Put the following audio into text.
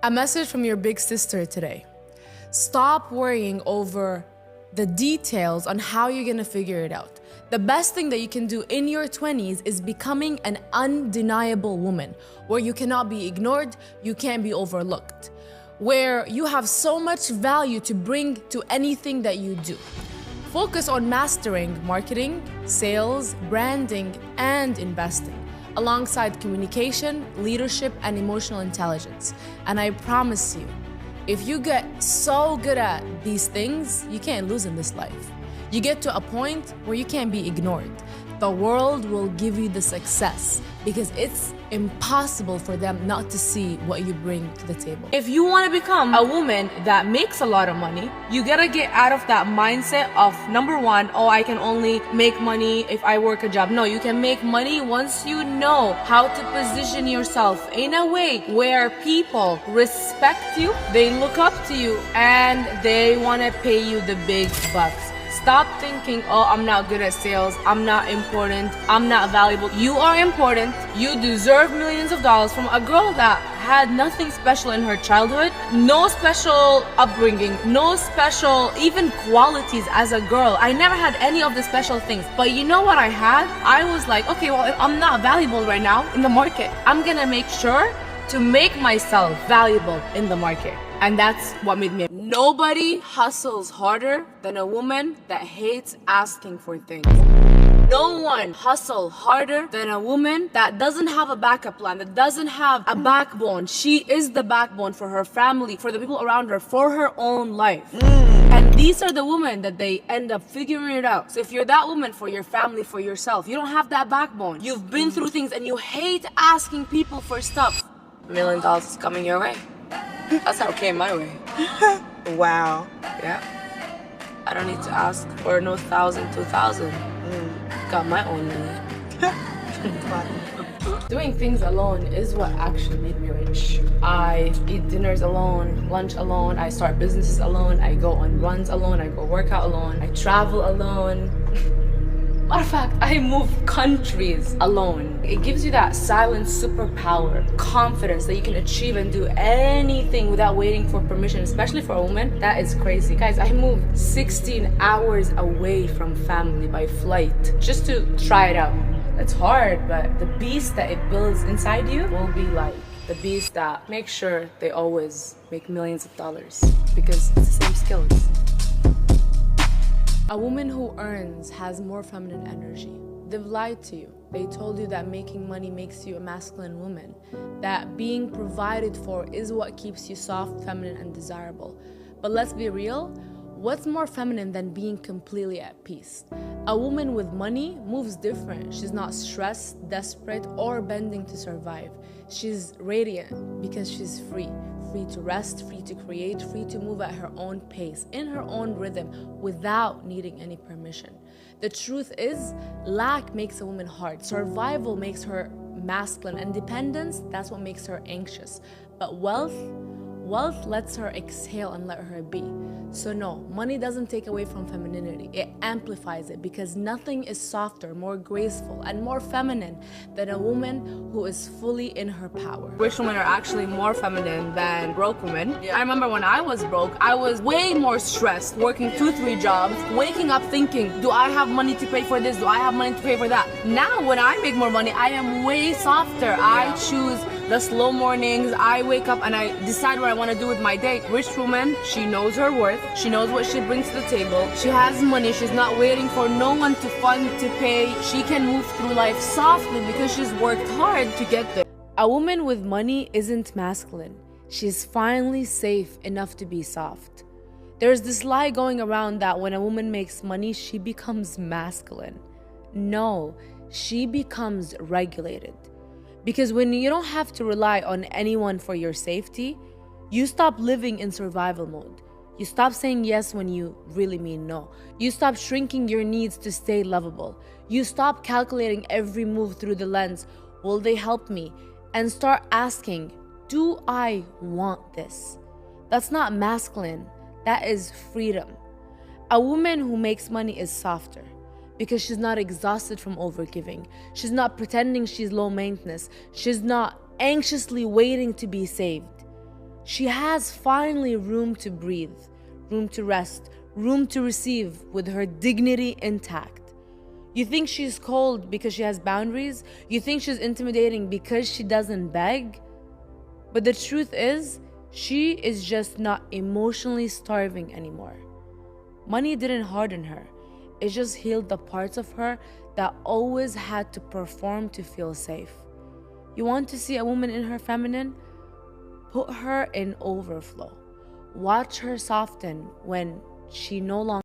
A message from your big sister today. Stop worrying over the details on how you're gonna figure it out. The best thing that you can do in your 20s is becoming an undeniable woman, where you cannot be ignored, you can't be overlooked, where you have so much value to bring to anything that you do. Focus on mastering marketing, sales, branding, and investing, alongside communication, leadership, and emotional intelligence. And I promise you, if you get so good at these things, you can't lose in this life. You get to a point where you can't be ignored. The world will give you the success because it's impossible for them not to see what you bring to the table. If you want to become a woman that makes a lot of money, you gotta get out of that mindset of number one, oh, I can only make money if I work a job. No, you can make money once you know how to position yourself in a way where people respect you, they look up to you, and they want to pay you the big bucks. Stop thinking, oh, I'm not good at sales, I'm not important, I'm not valuable. You are important. You deserve millions of dollars from a girl that had nothing special in her childhood, no special upbringing, no special even qualities as a girl. I never had any of the special things. But you know what I had? I was like, okay, well, I'm not valuable right now in the market. I'm gonna make sure to make myself valuable in the market. And that's what made me. Nobody hustles harder than a woman that hates asking for things. No one hustles harder than a woman that doesn't have a backup plan, that doesn't have a backbone. She is the backbone for her family, for the people around her, for her own life. And these are the women that they end up figuring it out. So if you're that woman for your family, for yourself, you don't have that backbone. You've been through things and you hate asking people for stuff. $1 million is coming your way. That's how it came my way. Wow. Yeah. I don't need to ask for no 1,000, 2,000. Got my own money. Doing things alone is what actually made me rich. I eat dinners alone, lunch alone, I start businesses alone, I go on runs alone, I go work out alone, I travel alone. Matter of fact, I move countries alone. It gives you that silent superpower, confidence that you can achieve and do anything without waiting for permission, especially for a woman. That is crazy. Guys, I moved 16 hours away from family by flight just to try it out. It's hard, but the beast that it builds inside you will be like the beast that makes sure they always make millions of dollars because it's the same skills. A woman who earns has more feminine energy. They've lied to you. They told you that making money makes you a masculine woman, that being provided for is what keeps you soft, feminine, and desirable. But let's be real, what's more feminine than being completely at peace? A woman with money moves different. She's not stressed, desperate, or bending to survive. She's radiant because she's free. Free to rest, free to create, free to move at her own pace, in her own rhythm, without needing any permission. The truth is, lack makes a woman hard. Survival makes her masculine. And dependence, that's what makes her anxious. But wealth lets her exhale and let her be. So no, money doesn't take away from femininity. It amplifies it because nothing is softer, more graceful, and more feminine than a woman who is fully in her power. Rich women are actually more feminine than broke women. I remember when I was broke, I was way more stressed, working 2-3 jobs, waking up thinking, do I have money to pay for this? Do I have money to pay for that? Now when I make more money, I am way softer. I choose the slow mornings. I wake up and I decide what I want to do with my day. Rich woman, she knows her worth. She knows what she brings to the table. She has money. She's not waiting for no one to fund, to pay. She can move through life softly because she's worked hard to get there. A woman with money isn't masculine. She's finally safe enough to be soft. There's this lie going around that when a woman makes money, she becomes masculine. No, she becomes regulated. Because when you don't have to rely on anyone for your safety, you stop living in survival mode. You stop saying yes when you really mean no. You stop shrinking your needs to stay lovable. You stop calculating every move through the lens, will they help me? And start asking, do I want this? That's not masculine, that is freedom. A woman who makes money is softer because she's not exhausted from overgiving. She's not pretending she's low maintenance. She's not anxiously waiting to be saved. She has finally room to breathe, room to rest, room to receive with her dignity intact. You think she's cold because she has boundaries? You think she's intimidating because she doesn't beg? But the truth is, she is just not emotionally starving anymore. Money didn't harden her. It just healed the parts of her that always had to perform to feel safe. You want to see a woman in her feminine? Put her in overflow. Watch her soften when she no longer